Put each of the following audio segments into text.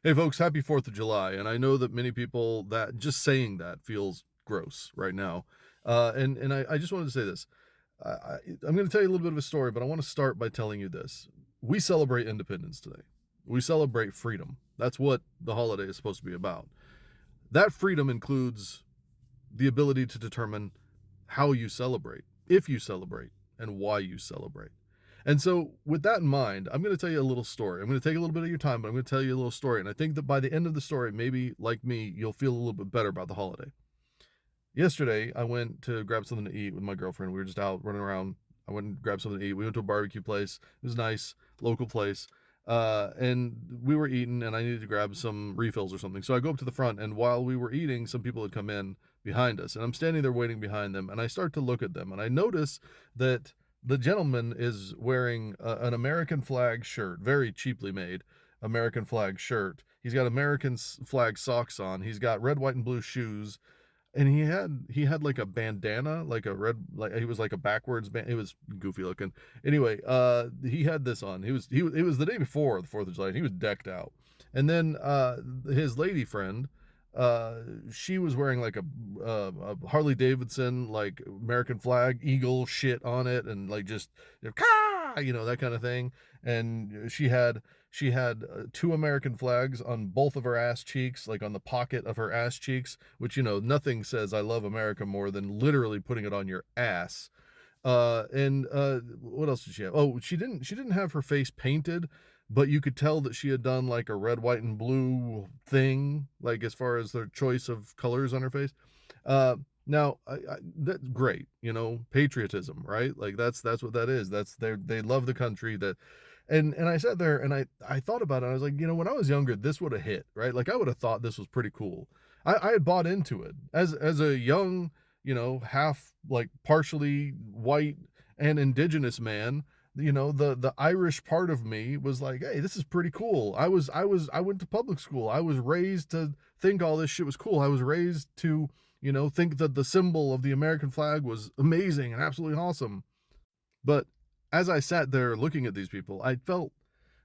Hey folks, happy 4th of July. And I know that many people that just saying that feels gross right now. And I just wanted to say this. I'm going to tell you a little bit of a story, but I want to start by telling you this. We celebrate independence today. We celebrate freedom. That's what the holiday is supposed to be about. That freedom includes the ability to determine how you celebrate, if you celebrate, and why you celebrate. And so, with that in mind, I'm going to tell you a little story. I'm going to take a little bit of your time, but I'm going to tell you a little story. And I think that by the end of the story, maybe like me, you'll feel a little bit better about the holiday. Yesterday, I went to grab something to eat with my girlfriend. We were just out running around. I went and grabbed something to eat. We went to a barbecue place. It was nice, local place. And we were eating, and I needed to grab some refills or something. So I go up to the front, and while we were eating, some people had come in behind us. And I'm standing there waiting behind them, and I start to look at them, and I notice that the gentleman is wearing an American flag shirt, very cheaply made American flag shirt. He's got American flag socks on. He's got red, white, and blue shoes, and he had like a bandana, like a red, like he was like a backwards band. It was goofy looking. Anyway, he had this on. It was the day before the 4th of July, and he was decked out. And then his lady friend, she was wearing like a Harley Davidson, like American flag eagle shit on it, and like just that kind of thing. And she had two American flags on both of her ass cheeks, like on the pocket of her ass cheeks, which, nothing says I love America more than literally putting it on your ass. And what else did she have? Oh, she didn't have her face painted, but you could tell that she had done like a red, white, and blue thing, like as far as their choice of colors on her face. Now, that's great, patriotism, right? Like that's what that is. They love the country that. And I sat there and I thought about it. I was like, when I was younger, this would have hit, right? Like I would have thought this was pretty cool. I had bought into it as a young, half like partially white and indigenous man. The Irish part of me was like, hey, this is pretty cool. I went to public school. I was raised to think all this shit was cool. I was raised to, think that the symbol of the American flag was amazing and absolutely awesome. But as I sat there looking at these people, I felt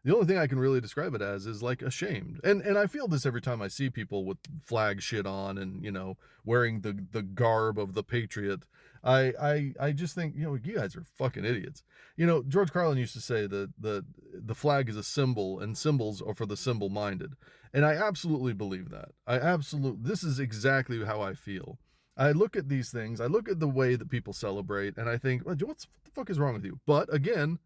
the only thing I can really describe it as is like ashamed. And I feel this every time I see people with flag shit on and, wearing the garb of the patriot. I just think, you guys are fucking idiots. George Carlin used to say that the flag is a symbol and symbols are for the symbol minded. And I absolutely believe that. This is exactly how I feel. I look at these things, I look at the way that people celebrate, and I think, what the fuck is wrong with you? But again,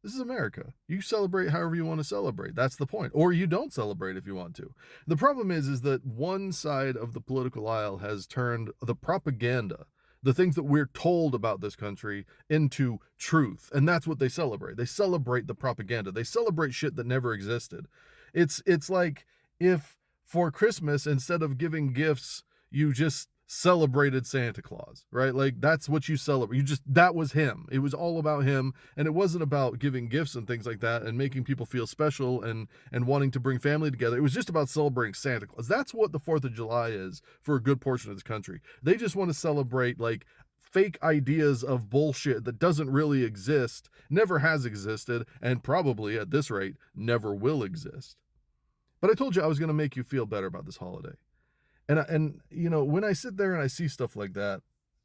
this is America. You celebrate however you want to celebrate. That's the point. Or you don't celebrate if you want to. The problem is that one side of the political aisle has turned the propaganda, the things that we're told about this country, into truth. And that's what they celebrate. They celebrate the propaganda. They celebrate shit that never existed. It's like if for Christmas, instead of giving gifts, you just celebrated Santa Claus, right? Like that's what you celebrate. That was him. It was all about him, and it wasn't about giving gifts and things like that and making people feel special and wanting to bring family together. It was just about celebrating Santa Claus. That's what the 4th of July is for a good portion of this country. They just want to celebrate like fake ideas of bullshit that doesn't really exist, never has existed, and probably at this rate never will exist. But I told you I was going to make you feel better about this holiday. And when I sit there and I see stuff like that,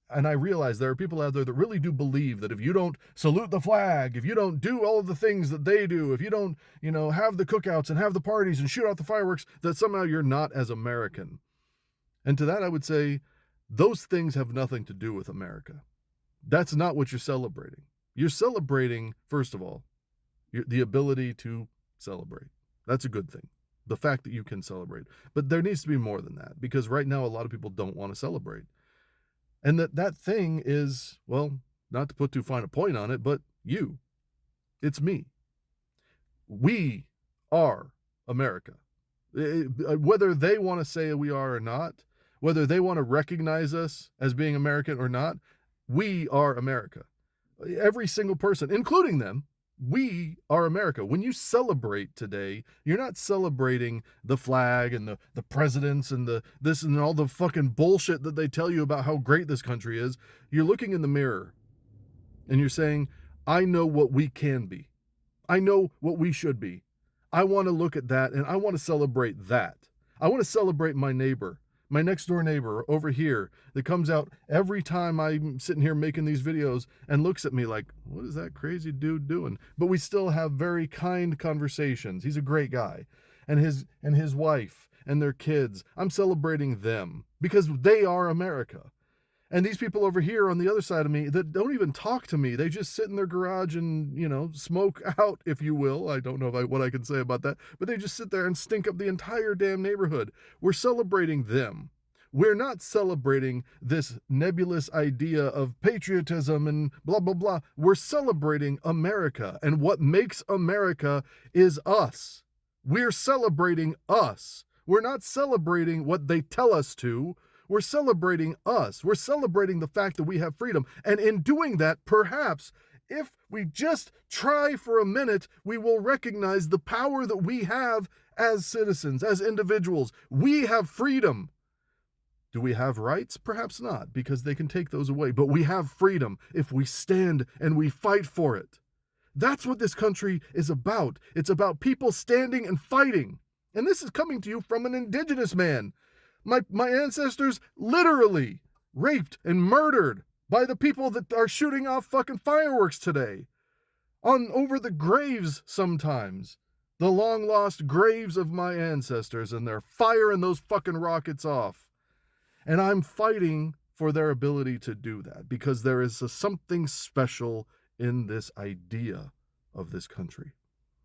and I realize there are people out there that really do believe that if you don't salute the flag, if you don't do all of the things that they do, if you don't, have the cookouts and have the parties and shoot out the fireworks, that somehow you're not as American. And to that, I would say those things have nothing to do with America. That's not what you're celebrating. You're celebrating, first of all, the ability to celebrate. That's a good thing. The fact that you can celebrate. But there needs to be more than that, because right now a lot of people don't want to celebrate. And that thing is, well, not to put too fine a point on it, but you. It's me. We are America. Whether they want to say we are or not, whether they want to recognize us as being American or not, we are America. Every single person, including them, we are America. When you celebrate today, you're not celebrating the flag and the presidents and this and all the fucking bullshit that they tell you about how great this country is. You're looking in the mirror and you're saying, I know what we can be. I know what we should be. I want to look at that and I want to celebrate that. I want to celebrate my neighbor, my next door neighbor over here that comes out every time I'm sitting here making these videos and looks at me like, what is that crazy dude doing? But we still have very kind conversations. He's a great guy. And his wife and their kids, I'm celebrating them because they are America. And these people over here on the other side of me that don't even talk to me, they just sit in their garage and, smoke out, if you will. I don't know what I can say about that, but they just sit there and stink up the entire damn neighborhood. We're celebrating them. We're not celebrating this nebulous idea of patriotism and blah, blah, blah. We're celebrating America. And what makes America is us. We're celebrating us. We're not celebrating what they tell us to. We're celebrating us. We're celebrating the fact that we have freedom. And in doing that, perhaps, if we just try for a minute, we will recognize the power that we have as citizens, as individuals. We have freedom. Do we have rights? Perhaps not, because they can take those away. But we have freedom if we stand and we fight for it. That's what this country is about. It's about people standing and fighting. And this is coming to you from an indigenous man. My ancestors literally raped and murdered by the people that are shooting off fucking fireworks today. Over the graves sometimes. The long lost graves of my ancestors, and they're firing those fucking rockets off. And I'm fighting for their ability to do that because there is something special in this idea of this country.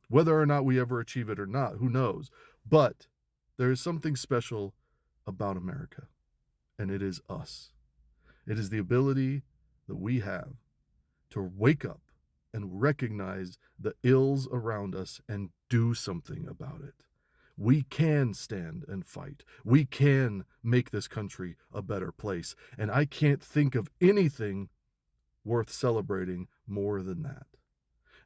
Whether or not we ever achieve it or not, who knows? But there is something special about America, and it is us. It is the ability that we have to wake up and recognize the ills around us and do something about it. We can stand and fight. We can make this country a better place, and I can't think of anything worth celebrating more than that.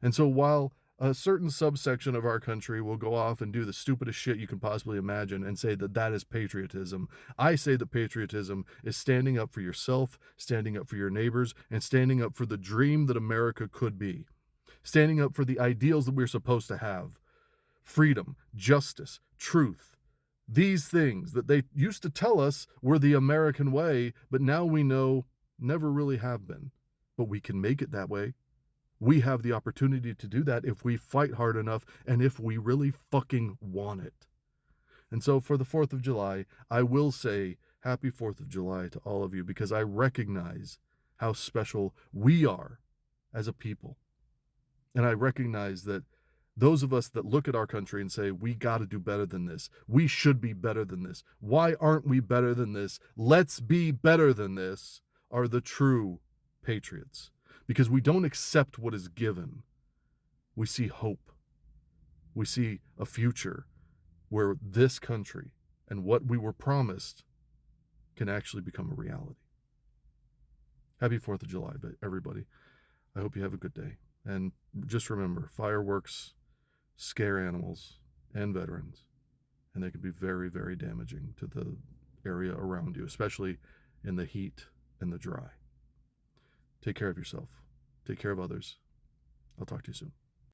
And so while a certain subsection of our country will go off and do the stupidest shit you can possibly imagine and say that that is patriotism, I say that patriotism is standing up for yourself, standing up for your neighbors, and standing up for the dream that America could be. Standing up for the ideals that we're supposed to have. Freedom, justice, truth. These things that they used to tell us were the American way, but now we know never really have been. But we can make it that way. We have the opportunity to do that if we fight hard enough and if we really fucking want it. And so for the 4th of July, I will say happy 4th of July to all of you because I recognize how special we are as a people. And I recognize that those of us that look at our country and say, we got to do better than this. We should be better than this. Why aren't we better than this? Let's be better than this are the true patriots. Because we don't accept what is given. We see hope. We see a future where this country and what we were promised can actually become a reality. Happy 4th of July, everybody. I hope you have a good day. And just remember, fireworks scare animals and veterans, and they can be very, very damaging to the area around you, especially in the heat and the dry. Take care of yourself. Take care of others. I'll talk to you soon.